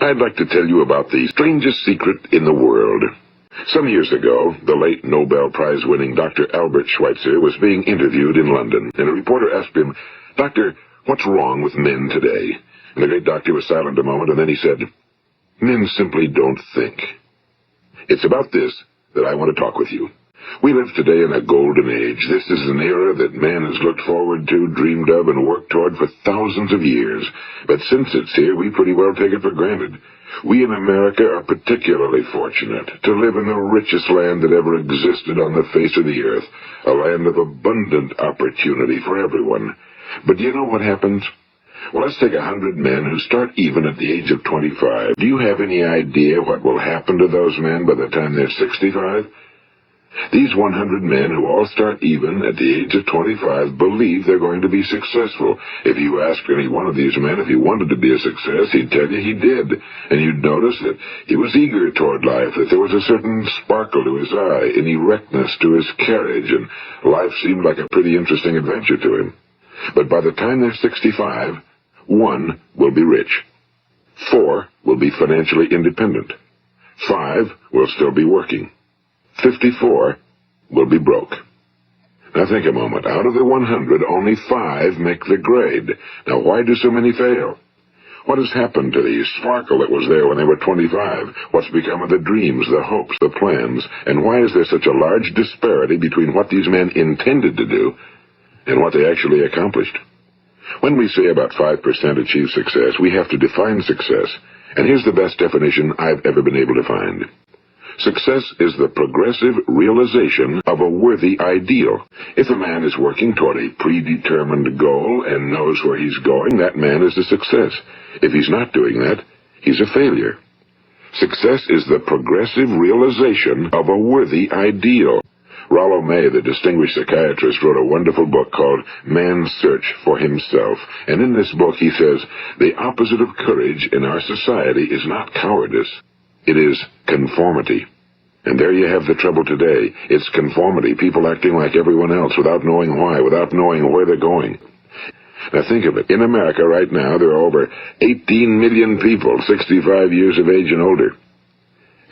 I'd like to tell you about the strangest secret in the world. Some years ago, the late Nobel Prize-winning Dr. Albert Schweitzer was being interviewed in London, and a reporter asked him, "Doctor, what's wrong with men today?" And the great doctor was silent a moment, and then he said, "Men simply don't think." It's about this that I want to talk with you. We live today in a golden age. This is an era that man has looked forward to, dreamed of, and worked toward for thousands of years. But since it's here, we pretty well take it for granted. We in America are particularly fortunate to live in the richest land that ever existed on the face of the earth, a land of abundant opportunity for everyone. But do you know what happens? Well, let's take 100 men who start even at the age of 25. Do you have any idea what will happen to those men by the time they're 65? These 100 men who all start even at the age of 25 believe they're going to be successful. If you asked any one of these men if he wanted to be a success, he'd tell you he did. And you'd notice that he was eager toward life, that there was a certain sparkle to his eye, an erectness to his carriage, and life seemed like a pretty interesting adventure to him. But by the time they're 65, 1 will be rich. 4 will be financially independent. 5 will still be working. 54 will be broke. Now think a moment. Out of the 100, only 5 make the grade. Now why do so many fail? What has happened to the sparkle that was there when they were 25? What's become of the dreams, the hopes, the plans? And why is there such a large disparity between what these men intended to do and what they actually accomplished? When we say about 5% achieve success, we have to define success. And here's the best definition I've ever been able to find. Success is the progressive realization of a worthy ideal. If a man is working toward a predetermined goal and knows where he's going, that man is a success. If he's not doing that, he's a failure. Success is the progressive realization of a worthy ideal. Rollo May, the distinguished psychiatrist, wrote a wonderful book called Man's Search for Himself. And in this book he says, the opposite of courage in our society is not cowardice. It is conformity. And there you have the trouble today. It's conformity, people acting like everyone else without knowing why, without knowing where they're going. Now think of it. In America right now, there are over 18 million people 65 years of age and older.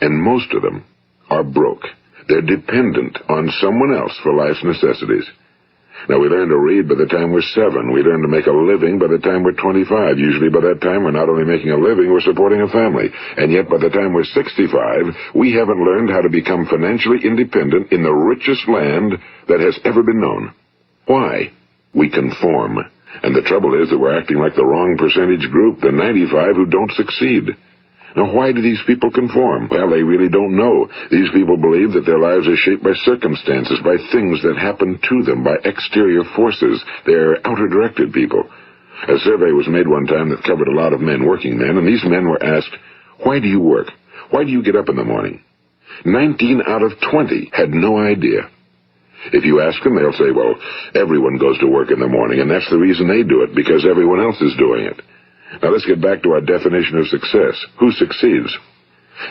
And most of them are broke. They're dependent on someone else for life's necessities. Now, we learn to read by the time we're 7. We learn to make a living by the time we're 25. Usually by that time, we're not only making a living, we're supporting a family. And yet by the time we're 65, we haven't learned how to become financially independent in the richest land that has ever been known. Why? We conform. And the trouble is that we're acting like the wrong percentage group, the 95 who don't succeed. Now, why do these people conform? Well, they really don't know. These people believe that their lives are shaped by circumstances, by things that happen to them, by exterior forces. They're outer-directed people. A survey was made one time that covered a lot of men, working men, and these men were asked, why do you work? Why do you get up in the morning? 19 out of 20 had no idea. If you ask them, they'll say, well, everyone goes to work in the morning, and that's the reason they do it, because everyone else is doing it. Now let's get back to our definition of success. Who succeeds?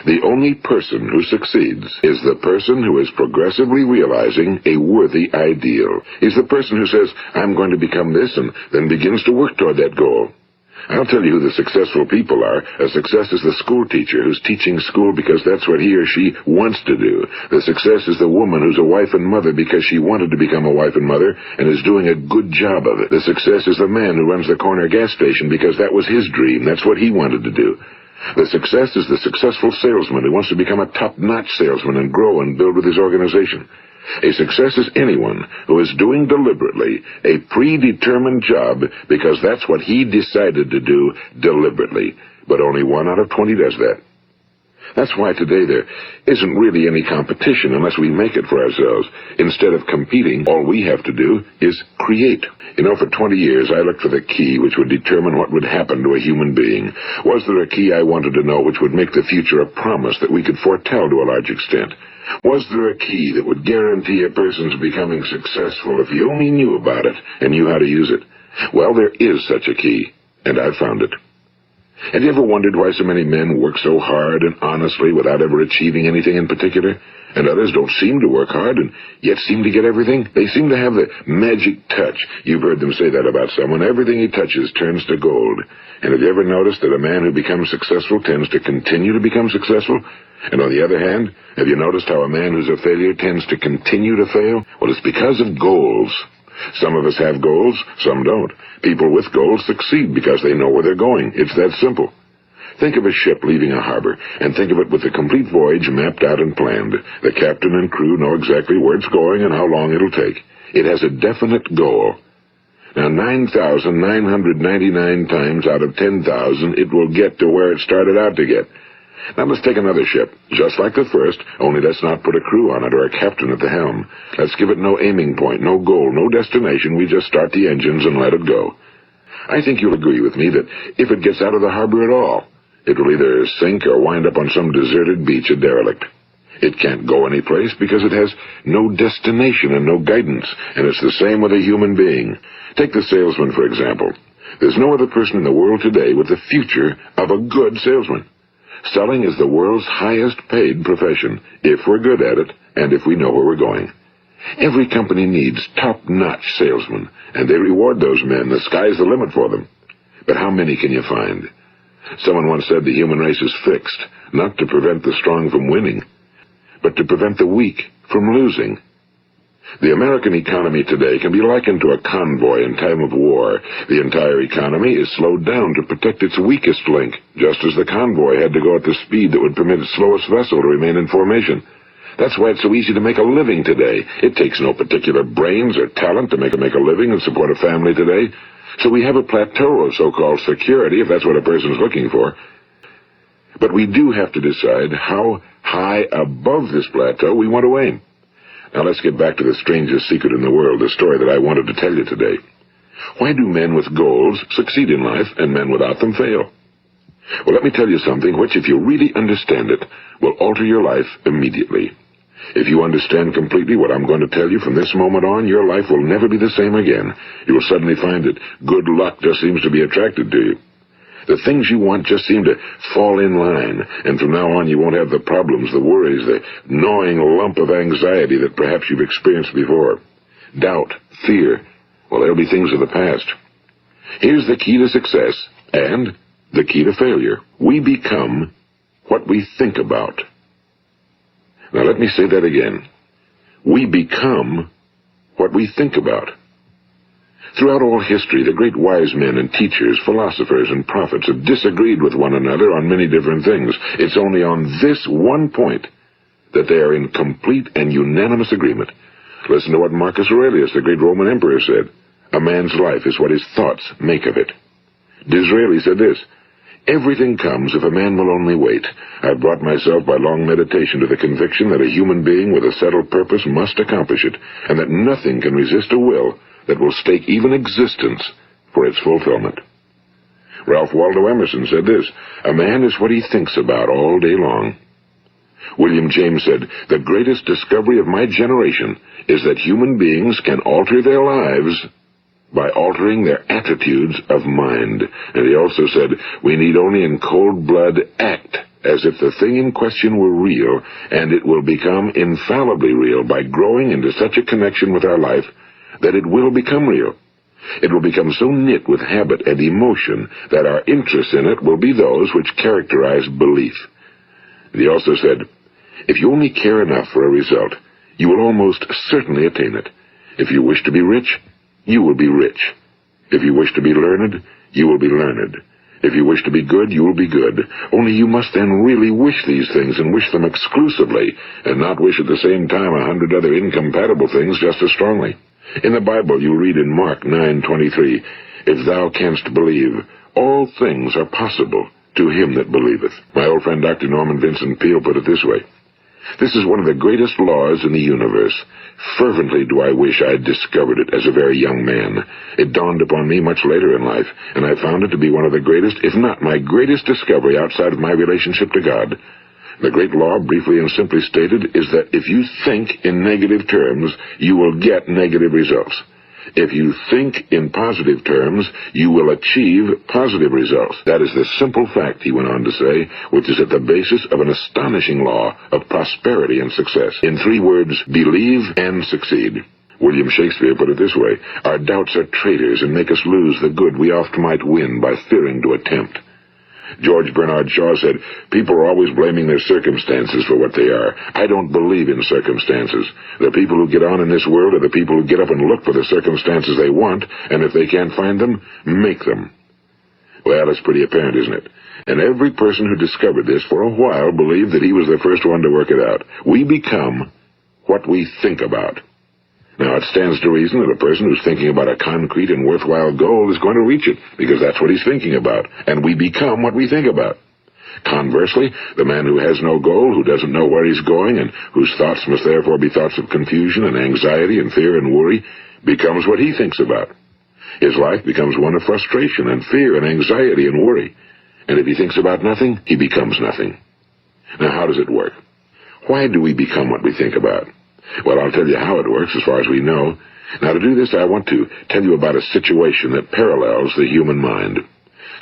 The only person who succeeds is the person who is progressively realizing a worthy ideal. He's the person who says, I'm going to become this, and then begins to work toward that goal. I'll tell you who the successful people are. A success is the school teacher who's teaching school because that's what he or she wants to do. The success is the woman who's a wife and mother because she wanted to become a wife and mother and is doing a good job of it. The success is the man who runs the corner gas station because that was his dream. That's what he wanted to do. The success is the successful salesman who wants to become a top-notch salesman and grow and build with his organization. A success is anyone who is doing deliberately a predetermined job because that's what he decided to do deliberately. But only 1 out of 20 does that. That's why today there isn't really any competition unless we make it for ourselves. Instead of competing, all we have to do is create. You know, for 20 years I looked for the key which would determine what would happen to a human being. Was there a key I wanted to know which would make the future a promise that we could foretell to a large extent? Was there a key that would guarantee a person's becoming successful if he only knew about it and knew how to use it? Well, there is such a key, and I've found it. Have you ever wondered why so many men work so hard and honestly without ever achieving anything in particular, and others don't seem to work hard and yet seem to get everything? They seem to have the magic touch. You've heard them say that about someone. Everything he touches turns to gold. And have you ever noticed that a man who becomes successful tends to continue to become successful? And on the other hand, have you noticed how a man who's a failure tends to continue to fail? Well, it's because of goals. Some of us have goals, some don't. People with goals succeed because they know where they're going. It's that simple. Think of a ship leaving a harbor, and think of it with the complete voyage mapped out and planned. The captain and crew know exactly where it's going and how long it'll take. It has a definite goal. Now, 9,999 times out of 10,000, it will get to where it started out to get. Now let's take another ship, just like the first, only let's not put a crew on it or a captain at the helm. Let's give it no aiming point, no goal, no destination. We just start the engines and let it go. I think you'll agree with me that if it gets out of the harbor at all, it will either sink or wind up on some deserted beach, a derelict. It can't go anyplace because it has no destination and no guidance, and it's the same with a human being. Take the salesman, for example. There's no other person in the world today with the future of a good salesman. Selling is the world's highest paid profession, if we're good at it, and if we know where we're going. Every company needs top-notch salesmen, and they reward those men. The sky's the limit for them. But how many can you find? Someone once said the human race is fixed, not to prevent the strong from winning, but to prevent the weak from losing. The American economy today can be likened to a convoy in time of war. The entire economy is slowed down to protect its weakest link, just as the convoy had to go at the speed that would permit its slowest vessel to remain in formation. That's why it's so easy to make a living today. It takes no particular brains or talent to make a living and support a family today. So we have a plateau of so-called security, if that's what a person's looking for. But we do have to decide how high above this plateau we want to aim. Now let's get back to the strangest secret in the world, the story that I wanted to tell you today. Why do men with goals succeed in life and men without them fail? Well, let me tell you something which, if you really understand it, will alter your life immediately. If you understand completely what I'm going to tell you from this moment on, your life will never be the same again. You will suddenly find that good luck just seems to be attracted to you. The things you want just seem to fall in line, and from now on you won't have the problems, the worries, the gnawing lump of anxiety that perhaps you've experienced before. Doubt, fear, well, they'll be things of the past. Here's the key to success, and the key to failure. We become what we think about. Now let me say that again. We become what we think about. Throughout all history, the great wise men and teachers, philosophers and prophets have disagreed with one another on many different things. It's only on this one point that they are in complete and unanimous agreement. Listen to what Marcus Aurelius, the great Roman emperor, said. A man's life is what his thoughts make of it. Disraeli said this, everything comes if a man will only wait. I've brought myself by long meditation to the conviction that a human being with a settled purpose must accomplish it, and that nothing can resist a will that will stake even existence for its fulfillment. Ralph Waldo Emerson said this, a man is what he thinks about all day long. William James said, the greatest discovery of my generation is that human beings can alter their lives by altering their attitudes of mind. And he also said, we need only in cold blood act as if the thing in question were real, and it will become infallibly real by growing into such a connection with our life that it will become real. It will become so knit with habit and emotion that our interest in it will be those which characterize belief. And he also said, if you only care enough for a result, you will almost certainly attain it. If you wish to be rich, you will be rich. If you wish to be learned, you will be learned. If you wish to be good, you will be good. Only you must then really wish these things and wish them exclusively, and not wish at the same time 100 other incompatible things just as strongly. In the Bible you read in Mark 9:23, if thou canst believe, all things are possible to him that believeth. My old friend Dr. Norman Vincent Peale put it this way, this is one of the greatest laws in the universe. Fervently do I wish I had discovered it as a very young man. It dawned upon me much later in life, and I found it to be one of the greatest, if not my greatest discovery outside of my relationship to God. The great law, briefly and simply stated, is that if you think in negative terms, you will get negative results. If you think in positive terms, you will achieve positive results. That is the simple fact, he went on to say, which is at the basis of an astonishing law of prosperity and success. In 3 words, believe and succeed. William Shakespeare put it this way: our doubts are traitors and make us lose the good we oft might win by fearing to attempt. George Bernard Shaw said, people are always blaming their circumstances for what they are. I don't believe in circumstances. The people who get on in this world are the people who get up and look for the circumstances they want, and if they can't find them, make them. Well, it's pretty apparent, isn't it? And every person who discovered this for a while believed that he was the first one to work it out. We become what we think about. Now, it stands to reason that a person who's thinking about a concrete and worthwhile goal is going to reach it, because that's what he's thinking about, and we become what we think about. Conversely, the man who has no goal, who doesn't know where he's going, and whose thoughts must therefore be thoughts of confusion and anxiety and fear and worry, becomes what he thinks about. His life becomes one of frustration and fear and anxiety and worry. And if he thinks about nothing, he becomes nothing. Now, how does it work? Why do we become what we think about? Well, I'll tell you how it works as far as we know. Now, to do this, I want to tell you about a situation that parallels the human mind.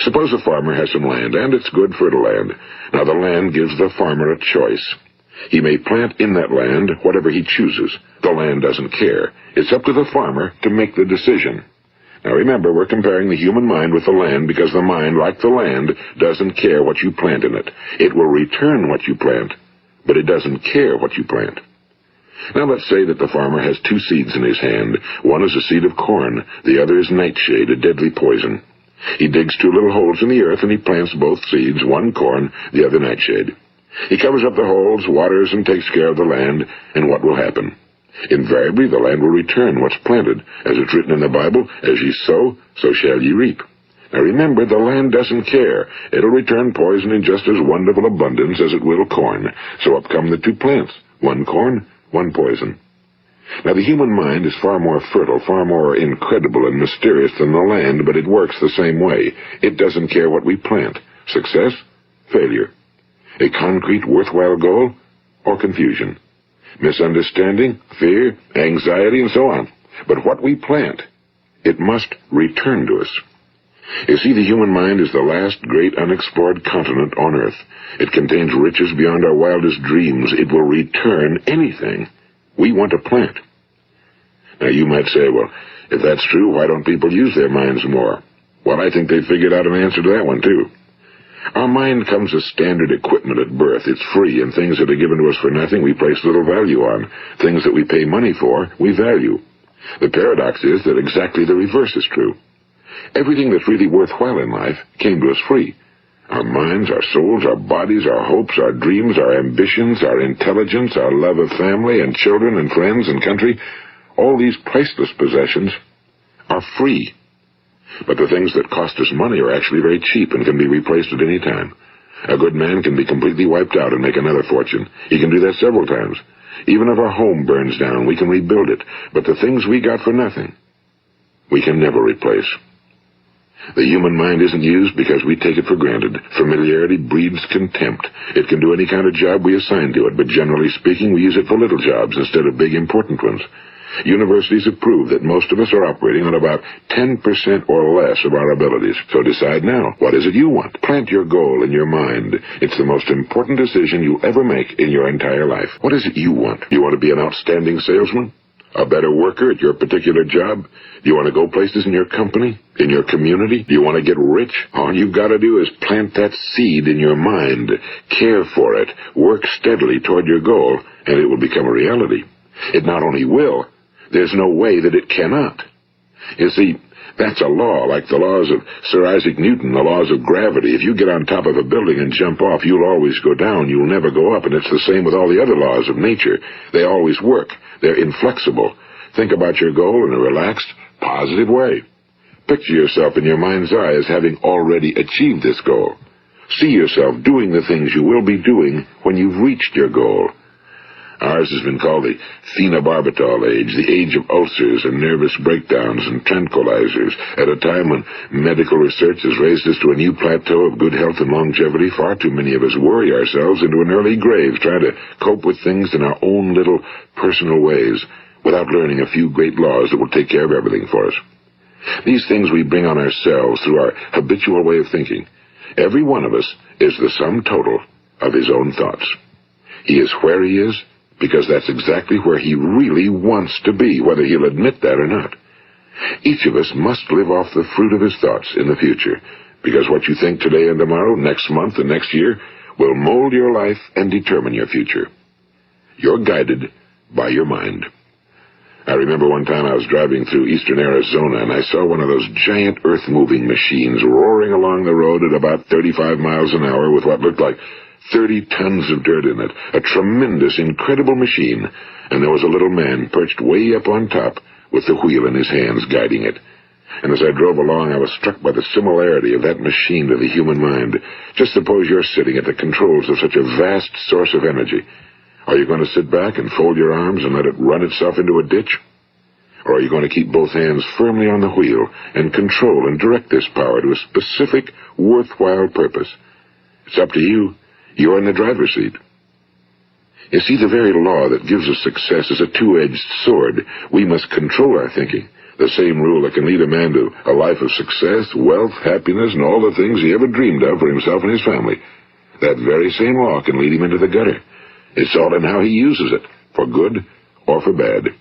Suppose a farmer has some land, and it's good fertile land. Now, the land gives the farmer a choice. He may plant in that land whatever he chooses. The land doesn't care. It's up to the farmer to make the decision. Now, remember, we're comparing the human mind with the land because the mind, like the land, doesn't care what you plant in it. It will return what you plant, but it doesn't care what you plant. Now, let's say that the farmer has 2 seeds in his hand. One is a seed of corn. The other is nightshade, a deadly poison. He digs 2 little holes in the earth, and he plants both seeds, one corn, the other nightshade. He covers up the holes, waters, and takes care of the land, and what will happen? Invariably, the land will return what's planted. As it's written in the Bible, as ye sow, so shall ye reap. Now remember, the land doesn't care. It'll return poison in just as wonderful abundance as it will corn. So up come the 2 plants, one corn, one poison. Now, the human mind is far more fertile, far more incredible and mysterious than the land, but it works the same way. It doesn't care what we plant. Success, failure. A concrete, worthwhile goal, or confusion. Misunderstanding, fear, anxiety, and so on. But what we plant, it must return to us. You see, the human mind is the last great unexplored continent on Earth. It contains riches beyond our wildest dreams. It will return anything we want to plant. Now, you might say, well, if that's true, why don't people use their minds more? Well, I think they figured out an answer to that one, too. Our mind comes as standard equipment at birth. It's free, and things that are given to us for nothing we place little value on. Things that we pay money for, we value. The paradox is that exactly the reverse is true. Everything that's really worthwhile in life came to us free. Our minds, our souls, our bodies, our hopes, our dreams, our ambitions, our intelligence, our love of family and children and friends and country, all these priceless possessions are free. But the things that cost us money are actually very cheap and can be replaced at any time. A good man can be completely wiped out and make another fortune. He can do that several times. Even if our home burns down, we can rebuild it. But the things we got for nothing, we can never replace. The human mind isn't used because we take it for granted. Familiarity breeds contempt. It can do any kind of job we assign to it, but generally speaking, we use it for little jobs instead of big, important ones. Universities have proved that most of us are operating on about 10% or less of our abilities. So decide now, what is it you want? Plant your goal in your mind. It's the most important decision you'll ever make in your entire life. What is it you want? You want to be an outstanding salesman? A better worker at your particular job? Do you want to go places in your company? In your community? Do you want to get rich? All you've got to do is plant that seed in your mind, care for it, work steadily toward your goal, and it will become a reality. It not only will, there's no way that it cannot. You see, that's a law, like the laws of Sir Isaac Newton, the laws of gravity. If you get on top of a building and jump off, you'll always go down. You'll never go up, and it's the same with all the other laws of nature. They always work. They're inflexible. Think about your goal in a relaxed, positive way. Picture yourself in your mind's eye as having already achieved this goal. See yourself doing the things you will be doing when you've reached your goal. Ours has been called the phenobarbital age, the age of ulcers and nervous breakdowns and tranquilizers. At a time when medical research has raised us to a new plateau of good health and longevity, far too many of us worry ourselves into an early grave, trying to cope with things in our own little personal ways. without learning a few great laws that will take care of everything for us. These things we bring on ourselves through our habitual way of thinking. Every one of us is the sum total of his own thoughts. He is where he is because that's exactly where he really wants to be, whether he'll admit that or not. Each of us must live off the fruit of his thoughts in the future, because what you think today and tomorrow, next month and next year, will mold your life and determine your future. You're guided by your mind. I remember one time I was driving through eastern Arizona, and I saw one of those giant earth-moving machines roaring along the road at about 35 miles an hour with what looked like 30 tons of dirt in it. A tremendous, incredible machine, and there was a little man perched way up on top with the wheel in his hands guiding it. And as I drove along, I was struck by the similarity of that machine to the human mind. Just suppose you're sitting at the controls of such a vast source of energy. Are you going to sit back and fold your arms and let it run itself into a ditch? Or are you going to keep both hands firmly on the wheel and control and direct this power to a specific, worthwhile purpose? It's up to you. You're in the driver's seat. You see, the very law that gives us success is a two-edged sword. We must control our thinking. The same rule that can lead a man to a life of success, wealth, happiness, and all the things he ever dreamed of for himself and his family. That very same law can lead him into the gutter. It's all in how he uses it, for good or for bad.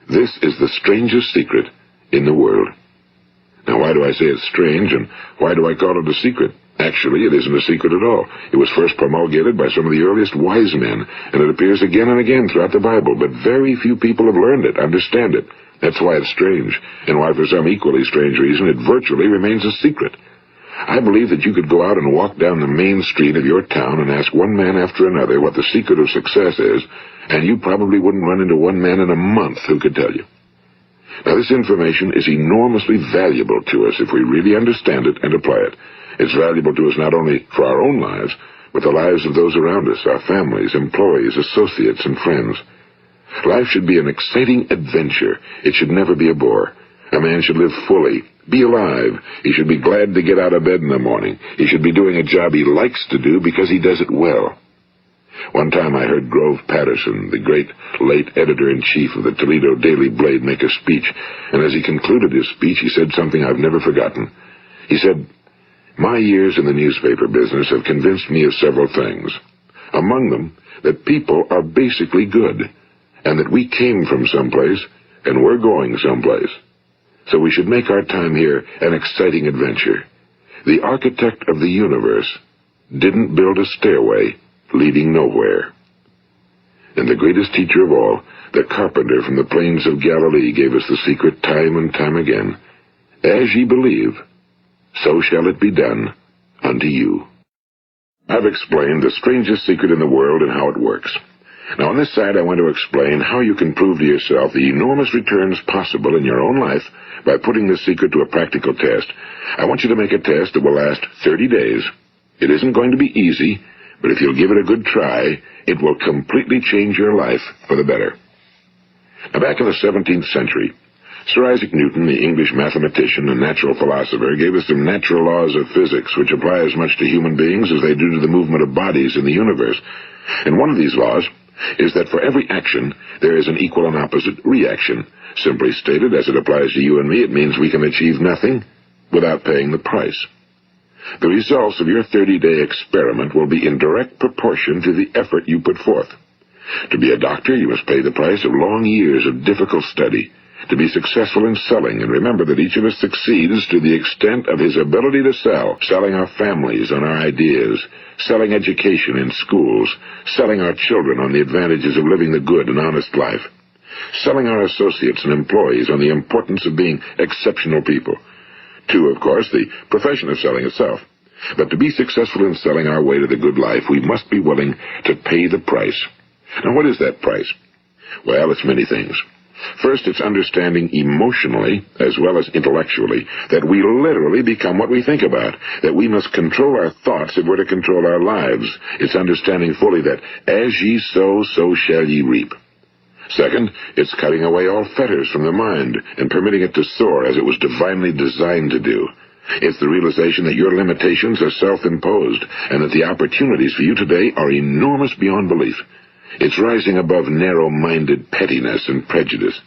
This is the strangest secret in the world. Now, why do I say it's strange, and why do I call it a secret? Actually, it isn't a secret at all. It was first promulgated by some of the earliest wise men, and it appears again and again throughout the Bible, but very few people have learned it, understand it. That's why it's strange, and why for some equally strange reason it virtually remains a secret. I believe that you could go out and walk down the main street of your town and ask one man after another what the secret of success is, and you probably wouldn't run into one man in a month who could tell you. Now, this information is enormously valuable to us if we really understand it and apply it. It's valuable to us not only for our own lives, but the lives of those around us, our families, employees, associates, and friends. Life should be an exciting adventure. It should never be a bore. A man should live fully, be alive. He should be glad to get out of bed in the morning. He should be doing a job he likes to do because he does it well. One time I heard Grove Patterson, the great late editor-in-chief of the Toledo Daily Blade, make a speech, and as he concluded his speech, he said something I've never forgotten. He said, "My years in the newspaper business have convinced me of several things. Among them, that people are basically good, and that we came from someplace, and we're going someplace. So we should make our time here an exciting adventure. The architect of the universe didn't build a stairway leading nowhere." And the greatest teacher of all, the carpenter from the plains of Galilee, gave us the secret time and time again. As ye believe, so shall it be done unto you. I've explained the strangest secret in the world and how it works. Now, on this side, I want to explain how you can prove to yourself the enormous returns possible in your own life by putting this secret to a practical test. I want you to make a test that will last 30 days. It isn't going to be easy, but if you'll give it a good try, it will completely change your life for the better. Now, back in the 17th century, Sir Isaac Newton, the English mathematician and natural philosopher, gave us some natural laws of physics which apply as much to human beings as they do to the movement of bodies in the universe. And one of these laws is that for every action, there is an equal and opposite reaction. Simply stated, as it applies to you and me, it means we can achieve nothing without paying the price. The results of your 30-day experiment will be in direct proportion to the effort you put forth. To be a doctor, you must pay the price of long years of difficult study. To be successful in selling, and remember that each of us succeeds to the extent of his ability to sell, selling our families on our ideas, selling education in schools, selling our children on the advantages of living the good and honest life, selling our associates and employees on the importance of being exceptional people. To, of course, the profession of selling itself. But to be successful in selling our way to the good life, we must be willing to pay the price. Now, what is that price? Well, it's many things. First, it's understanding emotionally, as well as intellectually, that we literally become what we think about, that we must control our thoughts if we're to control our lives. It's understanding fully that as ye sow, so shall ye reap. Second, it's cutting away all fetters from the mind and permitting it to soar as it was divinely designed to do. It's the realization that your limitations are self-imposed and that the opportunities for you today are enormous beyond belief. It's rising above narrow-minded pettiness and prejudice.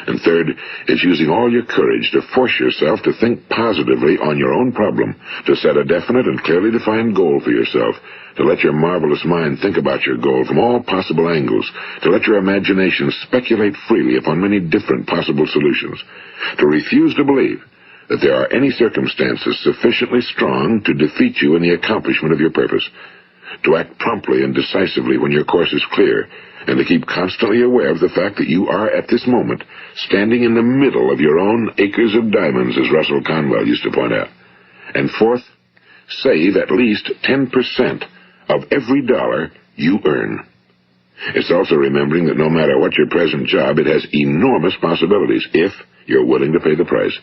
And third, it's using all your courage to force yourself to think positively on your own problem, to set a definite and clearly defined goal for yourself, to let your marvelous mind think about your goal from all possible angles, to let your imagination speculate freely upon many different possible solutions, to refuse to believe that there are any circumstances sufficiently strong to defeat you in the accomplishment of your purpose, to act promptly and decisively when your course is clear, and to keep constantly aware of the fact that you are, at this moment, standing in the middle of your own acres of diamonds, as Russell Conwell used to point out. And fourth, save at least 10% of every dollar you earn. It's also remembering that no matter what your present job, it has enormous possibilities, if you're willing to pay the price.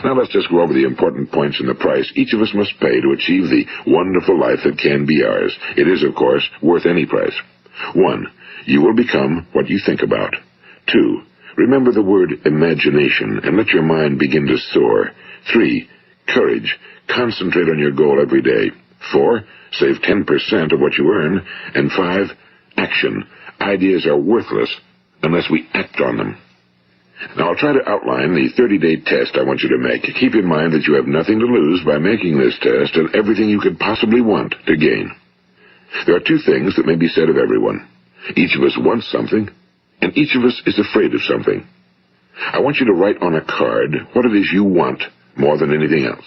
Now let's just go over the important points in the price each of us must pay to achieve the wonderful life that can be ours. It is, of course, worth any price. 1. You will become what you think about. 2. Remember the word imagination and let your mind begin to soar. 3. Courage. Concentrate on your goal every day. 4. Save 10% of what you earn. And 5. Action. Ideas are worthless unless we act on them. Now I'll try to outline the 30-day test I want you to make. Keep in mind that you have nothing to lose by making this test and everything you could possibly want to gain. There are 2 things that may be said of everyone. Each of us wants something, and each of us is afraid of something. I want you to write on a card what it is you want more than anything else.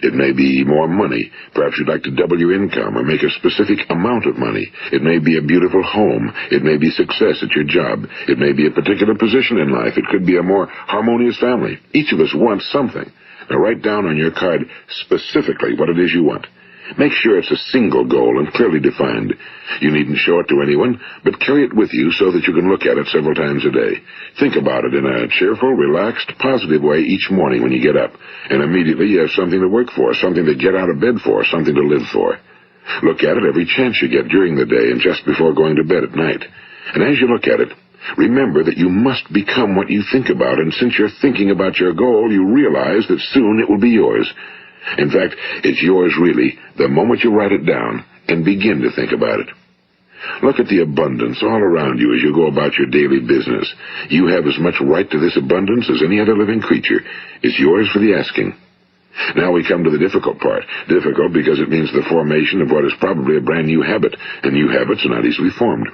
It may be more money. Perhaps you'd like to double your income or make a specific amount of money. It may be a beautiful home. It may be success at your job. It may be a particular position in life. It could be a more harmonious family. Each of us wants something. Now write down on your card specifically what it is you want. Make sure it's a single goal and clearly defined. You needn't show it to anyone, but carry it with you so that you can look at it several times a day. Think about it in a cheerful, relaxed, positive way each morning when you get up, and immediately you have something to work for, something to get out of bed for, something to live for. Look at it every chance you get during the day and just before going to bed at night. And as you look at it, remember that you must become what you think about, and since you're thinking about your goal, you realize that soon it will be yours. In fact, it's yours really the moment you write it down and begin to think about it. Look at the abundance all around you as you go about your daily business. You have as much right to this abundance as any other living creature. It's yours for the asking. Now we come to the difficult part. Difficult because it means the formation of what is probably a brand new habit, and new habits are not easily formed.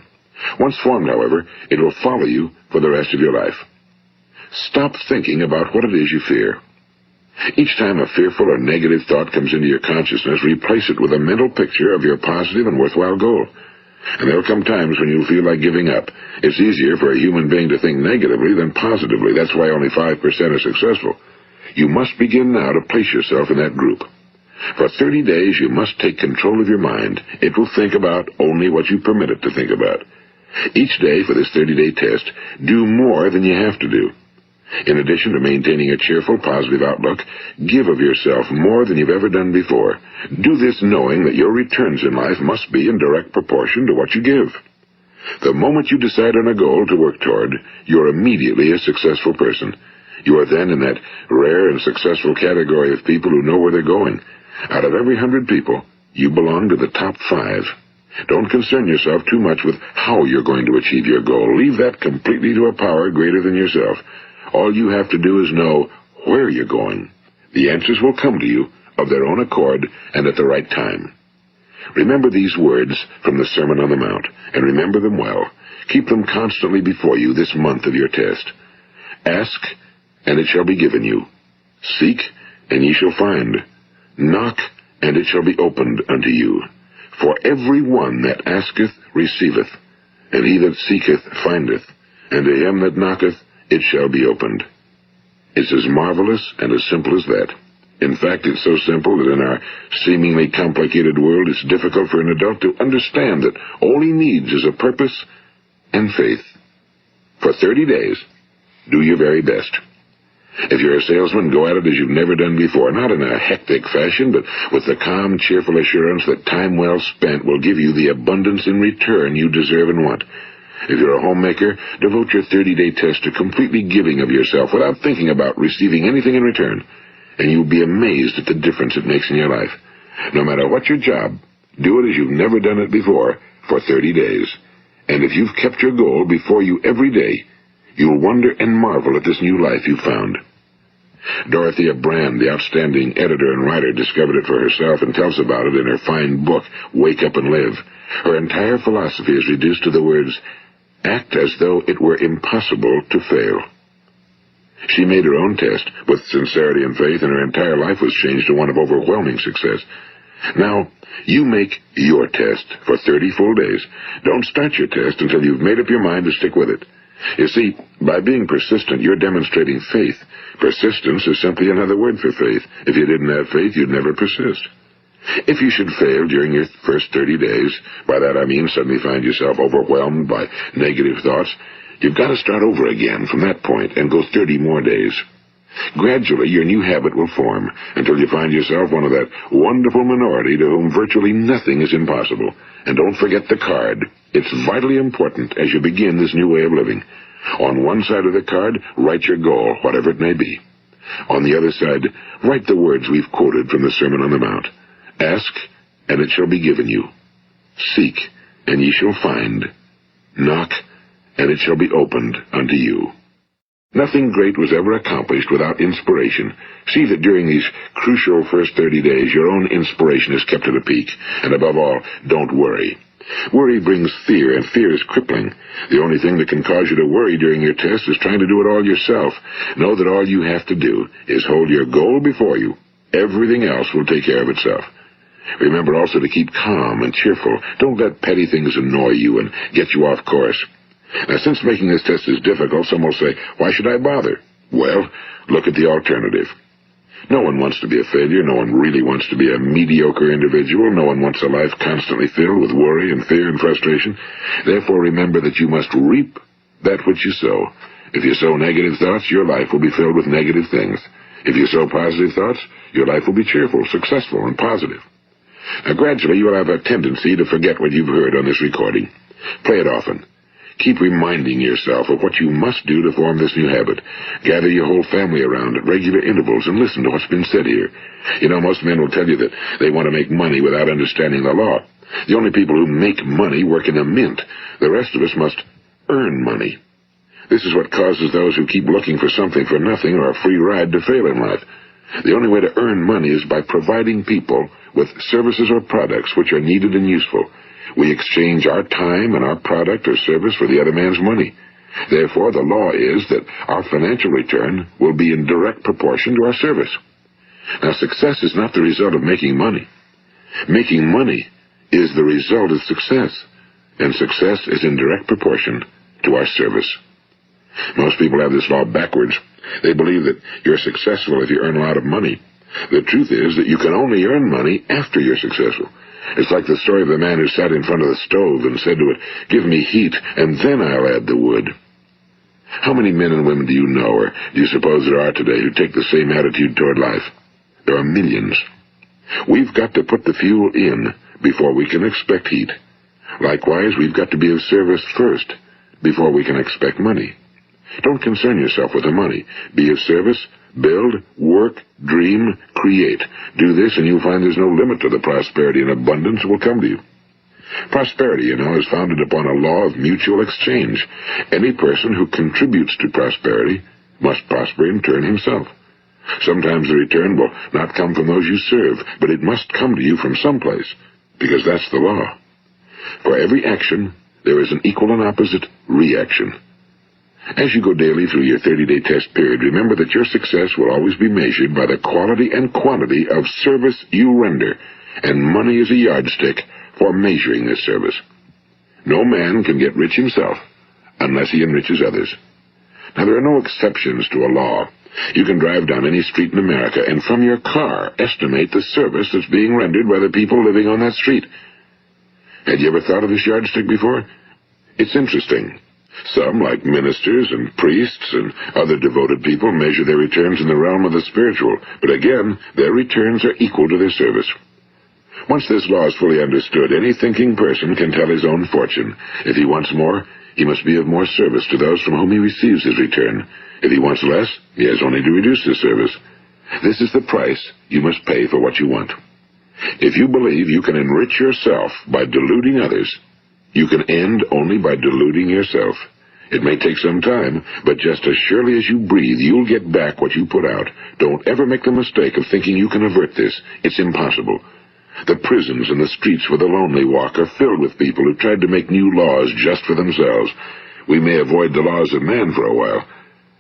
Once formed, however, it will follow you for the rest of your life. Stop thinking about what it is you fear. Each time a fearful or negative thought comes into your consciousness, replace it with a mental picture of your positive and worthwhile goal. And there'll come times when you'll feel like giving up. It's easier for a human being to think negatively than positively. That's why only 5% are successful. You must begin now to place yourself in that group. For 30 days, you must take control of your mind. It will think about only what you permit it to think about. Each day for this 30-day test, do more than you have to do. In addition to maintaining a cheerful, positive outlook, give of yourself more than you've ever done before. Do this knowing that your returns in life must be in direct proportion to what you give. The moment you decide on a goal to work toward, you're immediately a successful person. You are then in that rare and successful category of people who know where they're going. Out of every 100 people, you belong to the top 5. Don't concern yourself too much with how you're going to achieve your goal. Leave that completely to a power greater than yourself. All you have to do is know where you're going. The answers will come to you of their own accord and at the right time. Remember these words from the Sermon on the Mount, and remember them well. Keep them constantly before you this month of your test. Ask, and it shall be given you. Seek, and ye shall find. Knock, and it shall be opened unto you. For every one that asketh receiveth, and he that seeketh findeth, and to him that knocketh it shall be opened. It's as marvelous and as simple as that. In fact, it's so simple that in our seemingly complicated world, it's difficult for an adult to understand that all he needs is a purpose and faith. For 30 days, do your very best. If you're a salesman, go at it as you've never done before, not in a hectic fashion, but with the calm, cheerful assurance that time well spent will give you the abundance in return you deserve and want. If you're a homemaker, devote your 30-day test to completely giving of yourself without thinking about receiving anything in return, and you'll be amazed at the difference it makes in your life. No matter what your job, do it as you've never done it before for 30 days. And if you've kept your goal before you every day, you'll wonder and marvel at this new life you've found. Dorothea Brand, the outstanding editor and writer, discovered it for herself and tells about it in her fine book, Wake Up and Live. Her entire philosophy is reduced to the words, act as though it were impossible to fail. She made her own test with sincerity and faith, and her entire life was changed to one of overwhelming success. Now, you make your test for 30 full days. Don't start your test until you've made up your mind to stick with it. You see, by being persistent, you're demonstrating faith. Persistence is simply another word for faith. If you didn't have faith, you'd never persist. If you should fail during your first 30 days, by that I mean suddenly find yourself overwhelmed by negative thoughts, you've got to start over again from that point and go 30 more days. Gradually, your new habit will form until you find yourself one of that wonderful minority to whom virtually nothing is impossible. And don't forget the card. It's vitally important as you begin this new way of living. On one side of the card, write your goal, whatever it may be. On the other side, write the words we've quoted from the Sermon on the Mount. Ask, and it shall be given you. Seek, and ye shall find. Knock, and it shall be opened unto you. Nothing great was ever accomplished without inspiration. See that during these crucial first 30 days, your own inspiration is kept at a peak. And above all, don't worry. Worry brings fear, and fear is crippling. The only thing that can cause you to worry during your test is trying to do it all yourself. Know that all you have to do is hold your goal before you. Everything else will take care of itself. Remember also to keep calm and cheerful. Don't let petty things annoy you and get you off course. Now, since making this test is difficult, some will say, why should I bother? Well, look at the alternative. No one wants to be a failure. No one really wants to be a mediocre individual. No one wants a life constantly filled with worry and fear and frustration. Therefore, remember that you must reap that which you sow. If you sow negative thoughts, your life will be filled with negative things. If you sow positive thoughts, your life will be cheerful, successful, and positive. Now, gradually, you will have a tendency to forget what you've heard on this recording. Play it often. Keep reminding yourself of what you must do to form this new habit. Gather your whole family around at regular intervals and listen to what's been said here. You know, most men will tell you that they want to make money without understanding the law. The only people who make money work in a mint. The rest of us must earn money. This is what causes those who keep looking for something for nothing or a free ride to fail in life. The only way to earn money is by providing people with services or products which are needed and useful. We exchange our time and our product or service for the other man's money. Therefore, the law is that our financial return will be in direct proportion to our service. Now, success is not the result of making money. Making money is the result of success, and success is in direct proportion to our service. Most people have this law backwards. They believe that you're successful if you earn a lot of money. The truth is that you can only earn money after you're successful. It's like the story of the man who sat in front of the stove and said to it, give me heat, and then I'll add the wood. How many men and women do you know, or do you suppose there are today, who take the same attitude toward life? There are millions. We've got to put the fuel in before we can expect heat. Likewise, we've got to be of service first before we can expect money. Don't concern yourself with the money. Be of service, build, work, dream, create. Do this and you'll find there's no limit to the prosperity and abundance that will come to you. Prosperity, you know, is founded upon a law of mutual exchange. Any person who contributes to prosperity must prosper in turn himself. Sometimes the return will not come from those you serve, but it must come to you from someplace, because that's the law. For every action, there is an equal and opposite reaction. As you go daily through your 30-day test period, remember that your success will always be measured by the quality and quantity of service you render, and money is a yardstick for measuring this service. No man can get rich himself unless he enriches others. Now, there are no exceptions to a law. You can drive down any street in America and from your car estimate the service that's being rendered by the people living on that street. Had you ever thought of this yardstick before? It's interesting. Some, like ministers and priests and other devoted people, measure their returns in the realm of the spiritual, but again, their returns are equal to their service. Once this law is fully understood, any thinking person can tell his own fortune. If he wants more, he must be of more service to those from whom he receives his return. If he wants less, he has only to reduce his service. This is the price you must pay for what you want. If you believe you can enrich yourself by deluding others, You can end only by deluding yourself. It may take some time, but just as surely as you breathe, you'll get back what you put out. Don't ever make the mistake of thinking you can avert this. It's impossible. The prisons and the streets where the lonely walk are filled with people who tried to make new laws just for themselves. We may avoid the laws of man for a while,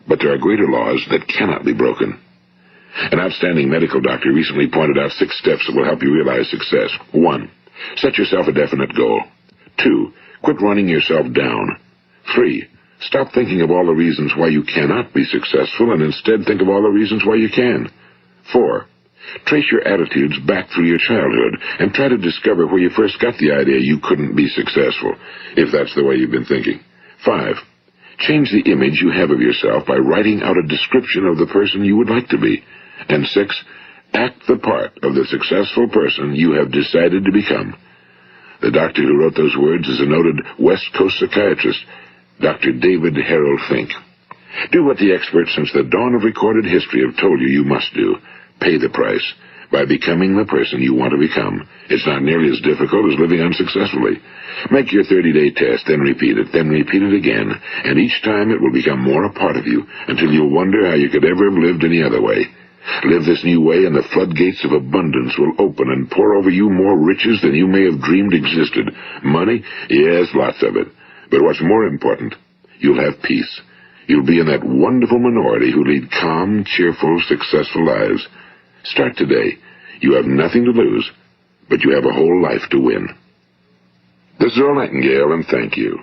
but there are greater laws that cannot be broken. An outstanding medical doctor recently pointed out 6 steps that will help you realize success. 1. Set yourself a definite goal. 2. Quit running yourself down. 3. Stop thinking of all the reasons why you cannot be successful and instead think of all the reasons why you can. 4. Trace your attitudes back through your childhood and try to discover where you first got the idea you couldn't be successful, if that's the way you've been thinking. 5. Change the image you have of yourself by writing out a description of the person you would like to be. And 6. Act the part of the successful person you have decided to become. The doctor who wrote those words is a noted West Coast psychiatrist, Dr. David Harold Fink. Do what the experts since the dawn of recorded history have told you must do. Pay the price by becoming the person you want to become. It's not nearly as difficult as living unsuccessfully. Make your 30-day test, then repeat it again, and each time it will become more a part of you until you'll wonder how you could ever have lived any other way. Live this new way and the floodgates of abundance will open and pour over you more riches than you may have dreamed existed. Money? Yes, lots of it. But what's more important, you'll have peace. You'll be in that wonderful minority who lead calm, cheerful, successful lives. Start today. You have nothing to lose, but you have a whole life to win. This is Earl Nightingale, and thank you.